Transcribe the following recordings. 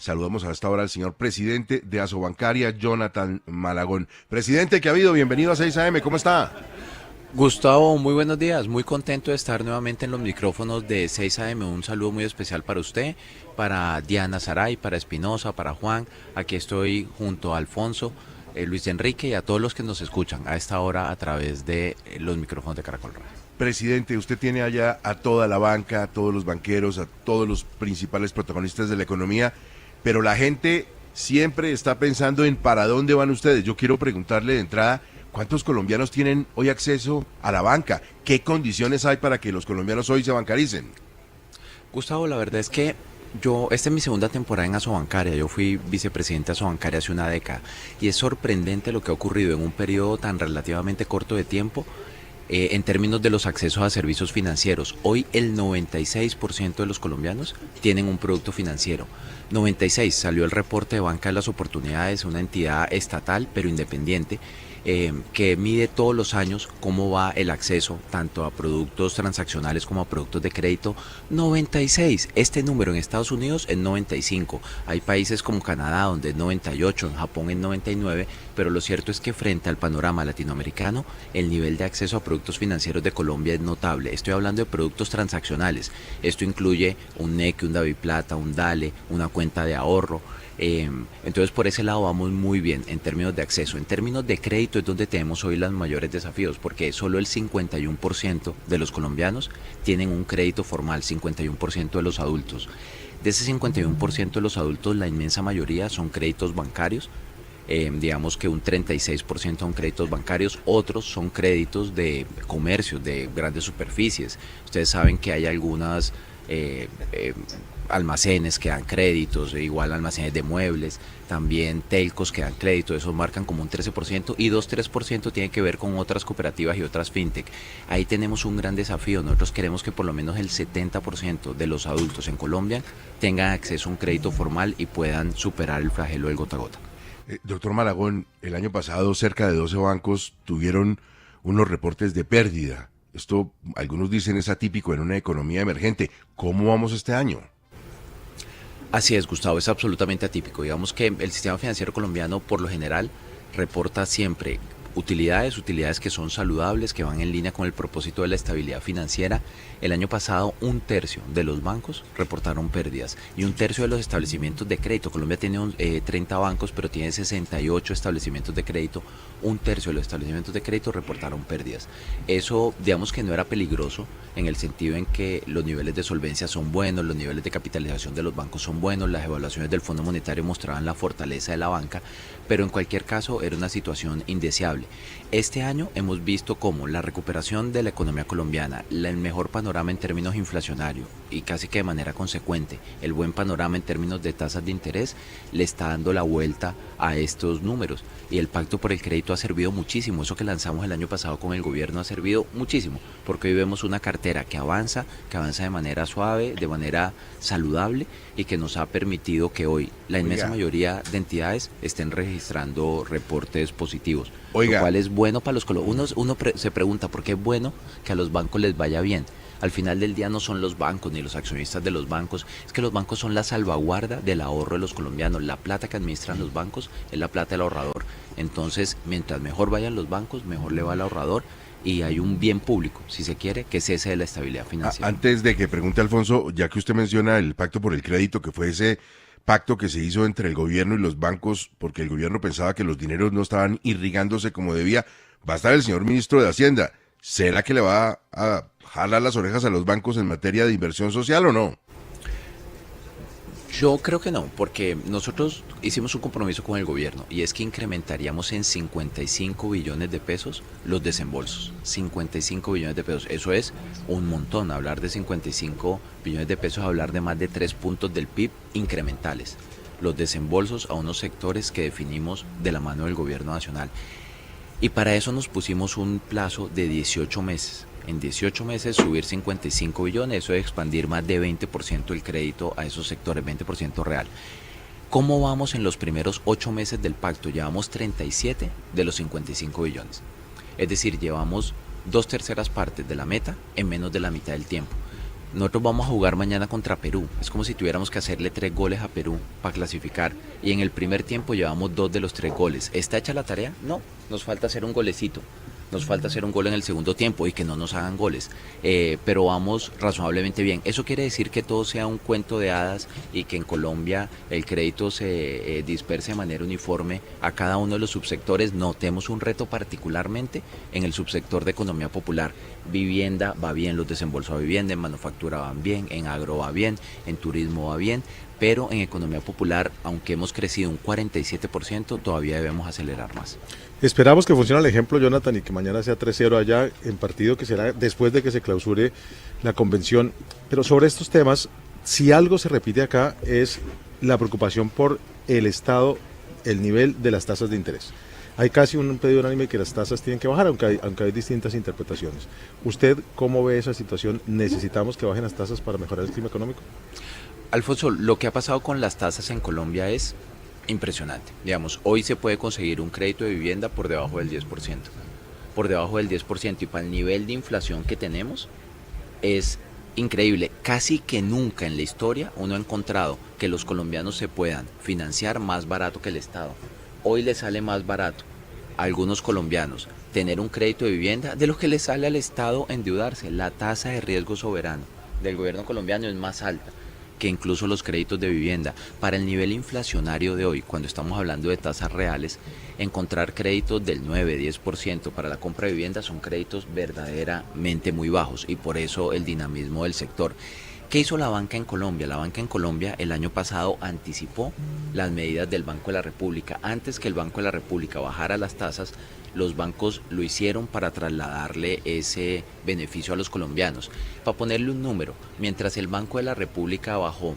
Saludamos a esta hora al señor presidente de Asobancaria, Jonathan Malagón. Presidente, ¿qué ha habido? Bienvenido a 6 AM, ¿cómo está? Gustavo, muy buenos días. Muy contento de estar nuevamente en los micrófonos de 6 AM. Un saludo muy especial para usted, para Diana Saray, para Espinosa, para Juan. Aquí estoy junto a Alfonso, Luis Enrique y a todos los que nos escuchan a esta hora a través de los micrófonos de Caracol Radio. Presidente, usted tiene allá a toda la banca, a todos los banqueros, a todos los principales protagonistas de la economía, pero la gente siempre está pensando en para dónde van ustedes. Yo quiero preguntarle de entrada, ¿cuántos colombianos tienen hoy acceso a la banca? ¿Qué condiciones hay para que los colombianos hoy se bancaricen? Gustavo, la verdad es que esta es mi segunda temporada en Asobancaria. Yo fui vicepresidente de Asobancaria hace una década y es sorprendente lo que ha ocurrido en un periodo tan relativamente corto de tiempo en términos de los accesos a servicios financieros. Hoy el 96% de los colombianos tienen un producto financiero. 96, salió el reporte de Banca de las Oportunidades, una entidad estatal pero independiente, que mide todos los años cómo va el acceso tanto a productos transaccionales como a productos de crédito. 96, este número en Estados Unidos es 95, hay países como Canadá donde es 98, en Japón es 99, pero lo cierto es que frente al panorama latinoamericano el nivel de acceso a productos financieros de Colombia es notable. Estoy hablando de productos transaccionales, esto incluye un NEC, un DaviPlata, un Dale, una cuenta de ahorro. Entonces por ese lado vamos muy bien en términos de acceso. En términos de crédito es donde tenemos hoy los mayores desafíos, porque solo el 51% de los colombianos tienen un crédito formal, 51% de los adultos. De ese 51% de los adultos, la inmensa mayoría son créditos bancarios. Digamos que un 36% son créditos bancarios, otros son créditos de comercio, de grandes superficies. Ustedes saben que hay algunas almacenes que dan créditos, igual almacenes de muebles, también telcos que dan crédito, esos marcan como un 13% y 2-3% tiene que ver con otras cooperativas y otras fintech. Ahí tenemos un gran desafío. Nosotros queremos que por lo menos el 70% de los adultos en Colombia tengan acceso a un crédito formal y puedan superar el flagelo del gota a gota. Doctor Malagón, el año pasado cerca de 12 bancos tuvieron unos reportes de pérdida. Esto, algunos dicen, es atípico en una economía emergente. ¿Cómo vamos este año? Así es, Gustavo, es absolutamente atípico. Digamos que el sistema financiero colombiano por lo general reporta siempre utilidades que son saludables, que van en línea con el propósito de la estabilidad financiera. El año pasado un tercio de los bancos reportaron pérdidas y un tercio de los establecimientos de crédito. Colombia tiene 30 bancos, pero tiene 68 establecimientos de crédito. Un tercio de los establecimientos de crédito reportaron pérdidas. Eso, digamos que no era peligroso en el sentido en que los niveles de solvencia son buenos, los niveles de capitalización de los bancos son buenos, las evaluaciones del Fondo Monetario mostraban la fortaleza de la banca, pero en cualquier caso era una situación indeseable. Este año hemos visto cómo la recuperación de la economía colombiana, el mejor panorama en términos inflacionarios y casi que de manera consecuente, el buen panorama en términos de tasas de interés, le está dando la vuelta a estos números. Y el Pacto por el Crédito ha servido muchísimo. Eso que lanzamos el año pasado con el gobierno ha servido muchísimo, porque hoy vemos una cartera que avanza de manera suave, de manera saludable y que nos ha permitido que hoy la inmensa Oiga, mayoría de entidades estén registrando reportes positivos. Lo oiga, cual es bueno para los colombianos. Se pregunta por qué es bueno que a los bancos les vaya bien. Al final del día no son los bancos ni los accionistas de los bancos, es que los bancos son la salvaguarda del ahorro de los colombianos. La plata que administran los bancos es la plata del ahorrador. Entonces, mientras mejor vayan los bancos, mejor le va al ahorrador y hay un bien público, si se quiere, que es ese de la estabilidad financiera. antes de que pregunte Alfonso, ya que usted menciona el pacto por el crédito, que fue ese pacto que se hizo entre el gobierno y los bancos, porque el gobierno pensaba que los dineros no estaban irrigándose como debía, va a estar el señor ministro de Hacienda. ¿Será que le va a jalar las orejas a los bancos en materia de inversión social o no? Yo creo que no, porque nosotros hicimos un compromiso con el gobierno y es que incrementaríamos en 55 billones de pesos los desembolsos. 55 billones de pesos, eso es un montón. Hablar de 55 billones de pesos, hablar de más de 3 puntos del PIB incrementales. Los desembolsos a unos sectores que definimos de la mano del gobierno nacional. Y para eso nos pusimos un plazo de 18 meses. En 18 meses subir 55 billones, eso es expandir más de 20% el crédito a esos sectores, 20% real. ¿Cómo vamos en los primeros 8 meses del pacto? Llevamos 37 de los 55 billones. Es decir, llevamos 2/3 partes de la meta en menos de la mitad del tiempo. nosotros vamos a jugar mañana contra Perú. Es como si tuviéramos que hacerle 3 goles a Perú para clasificar. Y en el primer tiempo llevamos 2 de los 3 goles. ¿Está hecha la tarea? No, nos falta hacer un golecito. Nos falta hacer un gol en el segundo tiempo y que no nos hagan goles. Pero vamos razonablemente bien. Eso quiere decir que todo sea un cuento de hadas y que en Colombia el crédito se disperse de manera uniforme a cada uno de los subsectores. No, tenemos un reto particularmente en el subsector de economía popular. Vivienda va bien, los desembolsos a vivienda, en manufactura van bien, en agro va bien, en turismo va bien, pero en economía popular, aunque hemos crecido un 47%, todavía debemos acelerar más. Esperamos que funcione el ejemplo, Jonathan, y que mañana sea 3-0 allá en partido que será después de que se clausure la convención. Pero sobre estos temas, si algo se repite acá es la preocupación por el Estado, el nivel de las tasas de interés. Hay casi un pedido unánime que las tasas tienen que bajar, aunque hay distintas interpretaciones. ¿Usted cómo ve esa situación? ¿Necesitamos que bajen las tasas para mejorar el clima económico? Alfonso, lo que ha pasado con las tasas en Colombia es impresionante. Digamos, hoy se puede conseguir un crédito de vivienda por debajo del 10%. Por debajo del 10%, y para el nivel de inflación que tenemos es increíble. Casi que nunca en la historia uno ha encontrado que los colombianos se puedan financiar más barato que el Estado. Hoy le sale más barato a algunos colombianos tener un crédito de vivienda de lo que le sale al Estado endeudarse. La tasa de riesgo soberano del gobierno colombiano es más alta que incluso los créditos de vivienda. Para el nivel inflacionario de hoy, cuando estamos hablando de tasas reales, encontrar créditos del 9-10% para la compra de vivienda son créditos verdaderamente muy bajos, y por eso el dinamismo del sector. ¿Qué hizo la banca en Colombia? La banca en Colombia el año pasado anticipó las medidas del Banco de la República. Antes que el Banco de la República bajara las tasas, los bancos lo hicieron para trasladarle ese beneficio a los colombianos. Para ponerle un número, mientras el Banco de la República bajó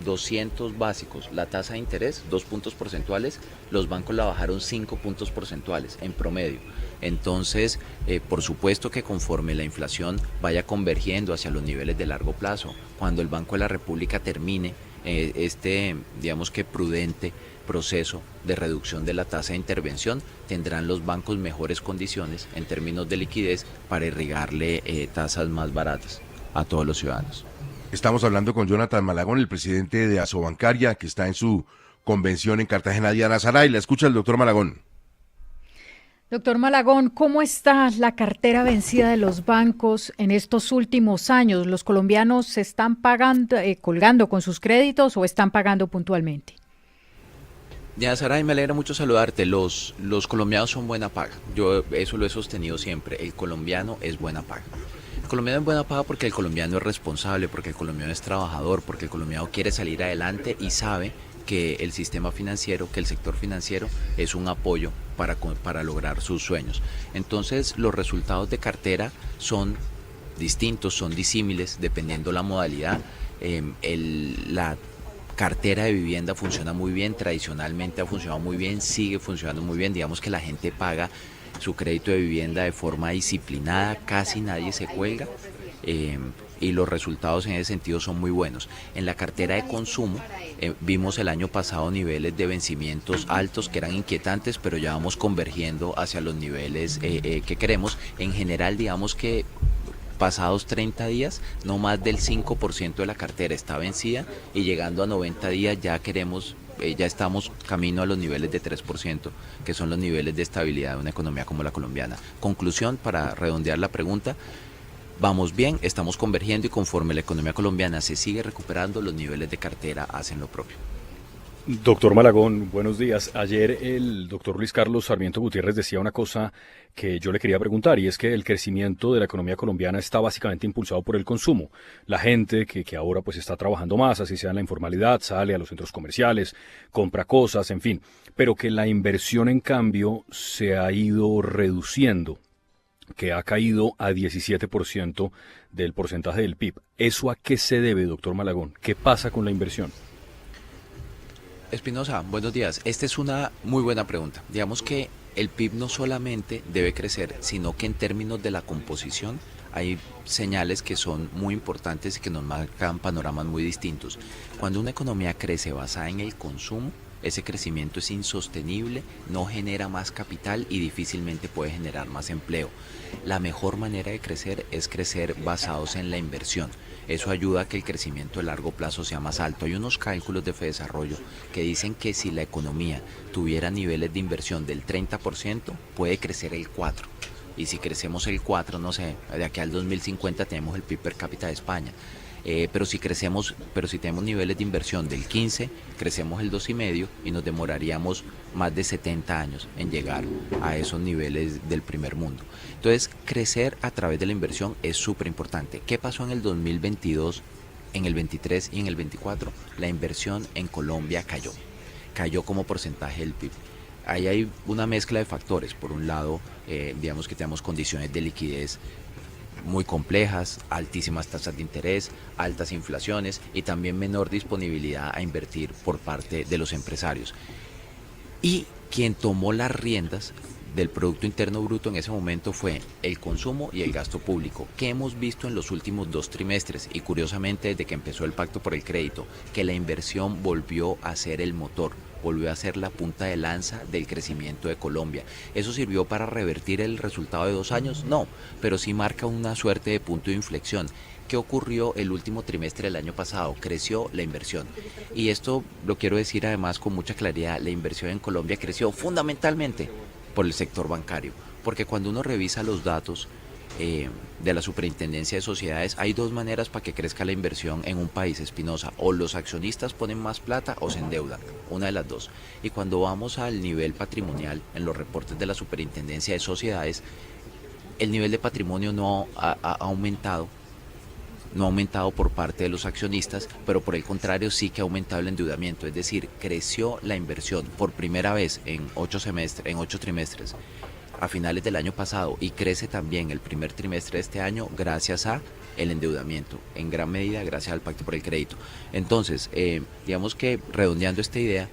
200 básicos la tasa de interés, 2 puntos porcentuales, los bancos la bajaron 5 puntos porcentuales en promedio. Entonces, por supuesto que conforme la inflación vaya convergiendo hacia los niveles de largo plazo, cuando el Banco de la República termine digamos que prudente proceso de reducción de la tasa de intervención, tendrán los bancos mejores condiciones en términos de liquidez para irrigarle tasas más baratas a todos los ciudadanos. Estamos hablando con Jonathan Malagón, el presidente de Asobancaria, que está en su convención en Cartagena. Diana Saray, la escucha el doctor Malagón. Doctor Malagón, ¿cómo está la cartera vencida de los bancos en estos últimos años? ¿Los colombianos se están pagando, colgando con sus créditos o están pagando puntualmente? Ya, Saray, me alegra mucho saludarte. Los colombianos son buena paga. Yo eso lo he sostenido siempre. El colombiano es buena paga. El colombiano es buena paga porque el colombiano es responsable, porque el colombiano es trabajador, porque el colombiano quiere salir adelante y sabe que el sistema financiero, que el sector financiero es un apoyo para lograr sus sueños. Entonces, los resultados de cartera son distintos, son disímiles, dependiendo la modalidad. La cartera de vivienda funciona muy bien, tradicionalmente ha funcionado muy bien, sigue funcionando muy bien. Digamos que la gente paga su crédito de vivienda de forma disciplinada, casi nadie se cuelga. Y los resultados en ese sentido son muy buenos. En la cartera de consumo vimos el año pasado niveles de vencimientos altos que eran inquietantes, pero ya vamos convergiendo hacia los niveles que queremos. En general, digamos que pasados 30 días, no más del 5% de la cartera está vencida, y llegando a 90 días ya estamos camino a los niveles de 3%, que son los niveles de estabilidad de una economía como la colombiana. Conclusión, para redondear la pregunta: vamos bien, estamos convergiendo, y conforme la economía colombiana se sigue recuperando, los niveles de cartera hacen lo propio. Doctor Malagón, buenos días. Ayer el doctor Luis Carlos Sarmiento Gutiérrez decía una cosa que yo le quería preguntar, y es que el crecimiento de la economía colombiana está básicamente impulsado por el consumo. La gente que ahora pues está trabajando más, así sea en la informalidad, sale a los centros comerciales, compra cosas, en fin, pero que la inversión en cambio se ha ido reduciendo, que ha caído a 17% del porcentaje del PIB. ¿Eso a qué se debe, doctor Malagón? ¿Qué pasa con la inversión? Espinosa, buenos días. Esta es una muy buena pregunta. Digamos que el PIB no solamente debe crecer, sino que en términos de la composición hay señales que son muy importantes y que nos marcan panoramas muy distintos. Cuando una economía crece basada en el consumo, ese crecimiento es insostenible, no genera más capital y difícilmente puede generar más empleo. La mejor manera de crecer es crecer basados en la inversión. Eso ayuda a que el crecimiento a largo plazo sea más alto. Hay unos cálculos de Fedesarrollo que dicen que si la economía tuviera niveles de inversión del 30%, puede crecer el 4%. Y si crecemos el 4, no sé, de aquí al 2050 tenemos el PIB per cápita de España. Pero si tenemos niveles de inversión del 15, crecemos el 2,5 y nos demoraríamos más de 70 años en llegar a esos niveles del primer mundo. Entonces, crecer a través de la inversión es súper importante. ¿Qué pasó en el 2022, en el 23 y en el 24? La inversión en Colombia cayó como porcentaje del PIB. Ahí hay una mezcla de factores. Por un lado, digamos que tenemos condiciones de liquidez muy complejas, altísimas tasas de interés, altas inflaciones y también menor disponibilidad a invertir por parte de los empresarios. Y quien tomó las riendas del Producto Interno Bruto en ese momento fue el consumo y el gasto público, que hemos visto en los últimos 2 trimestres y curiosamente desde que empezó el Pacto por el Crédito, que la inversión volvió a ser el motor, volvió a ser la punta de lanza del crecimiento de Colombia. ¿Eso sirvió para revertir el resultado de 2 años? No, pero sí marca una suerte de punto de inflexión. ¿Qué ocurrió el último trimestre del año pasado? Creció la inversión. Y esto lo quiero decir además con mucha claridad, la inversión en Colombia creció fundamentalmente por el sector bancario, porque cuando uno revisa los datos de la Superintendencia de Sociedades, hay 2 maneras para que crezca la inversión en un país, Espinosa: o los accionistas ponen más plata o se endeudan, una de las dos. Y cuando vamos al nivel patrimonial, en los reportes de la Superintendencia de Sociedades, el nivel de patrimonio no ha aumentado, no ha aumentado por parte de los accionistas, pero por el contrario sí que ha aumentado el endeudamiento, es decir, creció la inversión por primera vez en 8 trimestres a finales del año pasado y crece también el primer trimestre de este año gracias a el endeudamiento, en gran medida gracias al Pacto por el Crédito. Entonces, digamos que redondeando esta idea,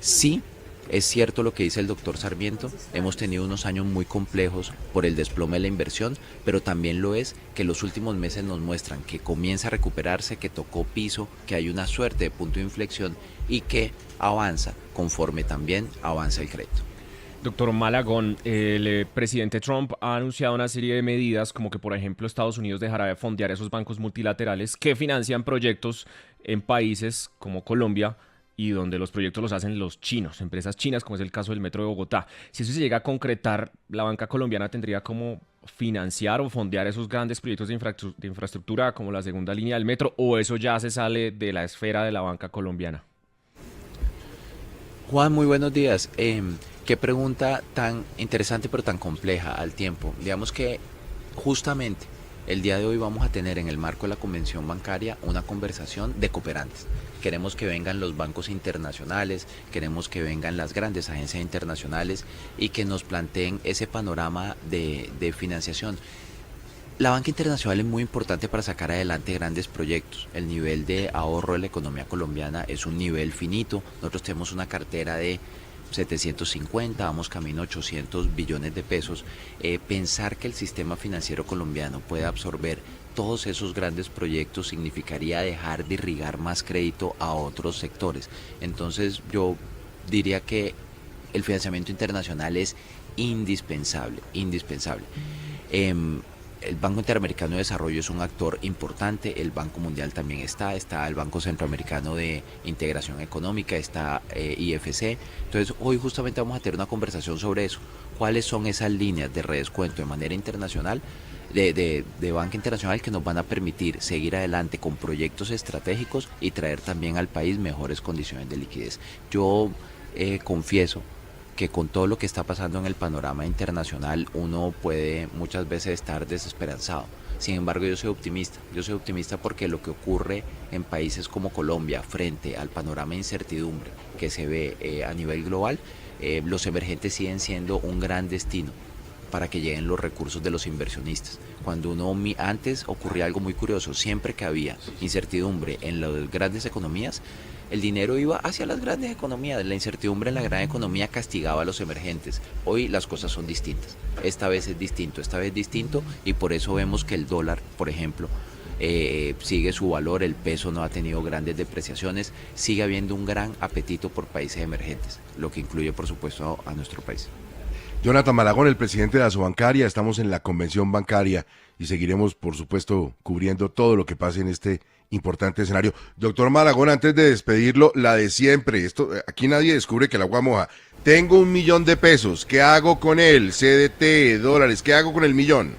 sí es cierto lo que dice el doctor Sarmiento, hemos tenido unos años muy complejos por el desplome de la inversión, pero también lo es que los últimos meses nos muestran que comienza a recuperarse, que tocó piso, que hay una suerte de punto de inflexión y que avanza conforme también avanza el crédito. Doctor Malagón, el presidente Trump ha anunciado una serie de medidas como que, por ejemplo, Estados Unidos dejará de fondear esos bancos multilaterales que financian proyectos en países como Colombia y donde los proyectos los hacen los chinos, empresas chinas, como es el caso del Metro de Bogotá. Si eso se llega a concretar, ¿la banca colombiana tendría como financiar o fondear esos grandes proyectos de infraestructura como la segunda línea del metro, o eso ya se sale de la esfera de la banca colombiana? Juan, muy buenos días. Qué pregunta tan interesante pero tan compleja al tiempo. Digamos que justamente el día de hoy vamos a tener en el marco de la Convención Bancaria una conversación de cooperantes. Queremos que vengan los bancos internacionales, queremos que vengan las grandes agencias internacionales y que nos planteen ese panorama de financiación. La banca internacional es muy importante para sacar adelante grandes proyectos. El nivel de ahorro de la economía colombiana es un nivel finito. Nosotros tenemos una cartera de 750, vamos camino a 800 billones de pesos. Pensar que el sistema financiero colombiano puede absorber todos esos grandes proyectos significaría dejar de irrigar más crédito a otros sectores. Entonces yo diría que el financiamiento internacional es indispensable. El Banco Interamericano de Desarrollo es un actor importante, el Banco Mundial también está el Banco Centroamericano de Integración Económica, está IFC. Entonces hoy justamente vamos a tener una conversación sobre eso. ¿Cuáles son esas líneas de redescuento de manera internacional, de banca internacional, que nos van a permitir seguir adelante con proyectos estratégicos y traer también al país mejores condiciones de liquidez? Yo confieso que con todo lo que está pasando en el panorama internacional uno puede muchas veces estar desesperanzado. Sin embargo, yo soy optimista porque lo que ocurre en países como Colombia frente al panorama de incertidumbre que se ve a nivel global, los emergentes siguen siendo un gran destino para que lleguen los recursos de los inversionistas. Cuando antes ocurría algo muy curioso, siempre que había incertidumbre en las grandes economías, el dinero iba hacia las grandes economías, la incertidumbre en la gran economía castigaba a los emergentes. Hoy las cosas son distintas, esta vez es distinto y por eso vemos que el dólar, por ejemplo, sigue su valor, el peso no ha tenido grandes depreciaciones, sigue habiendo un gran apetito por países emergentes, lo que incluye por supuesto a nuestro país. Jonathan Malagón, el presidente de Asobancaria, estamos en la convención bancaria y seguiremos, por supuesto, cubriendo todo lo que pase en este importante escenario. Doctor Malagón, antes de despedirlo, la de siempre, esto, aquí nadie descubre que el agua moja. Tengo 1.000.000 de pesos, ¿qué hago con él? CDT, dólares, ¿qué hago con el millón?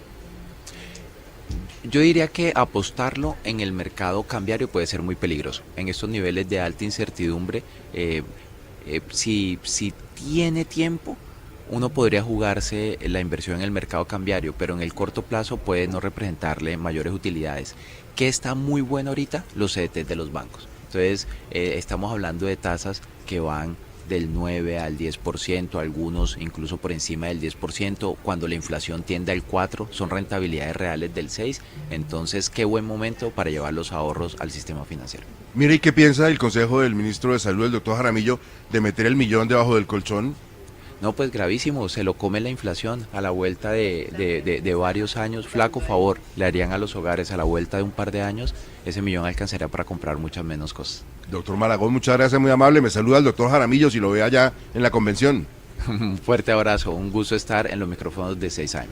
Yo diría que apostarlo en el mercado cambiario puede ser muy peligroso. En estos niveles de alta incertidumbre, si tiene tiempo, uno podría jugarse la inversión en el mercado cambiario, pero en el corto plazo puede no representarle mayores utilidades. ¿Qué está muy bueno ahorita? Los CDTs de los bancos. Entonces, estamos hablando de tasas que van del 9 al 10%, algunos incluso por encima del 10%, cuando la inflación tiende al 4%, son rentabilidades reales del 6%, entonces qué buen momento para llevar los ahorros al sistema financiero. Mire, ¿y qué piensa el consejo del ministro de Salud, el doctor Jaramillo, de meter el millón debajo del colchón? No, pues gravísimo, se lo come la inflación a la vuelta de varios años. Flaco favor le harían a los hogares a la vuelta de un par de años, ese millón alcanzaría para comprar muchas menos cosas. Doctor Malagón, muchas gracias, muy amable. Me saluda el doctor Jaramillo, si lo ve allá en la convención. Un fuerte abrazo, un gusto estar en los micrófonos de 6 AM.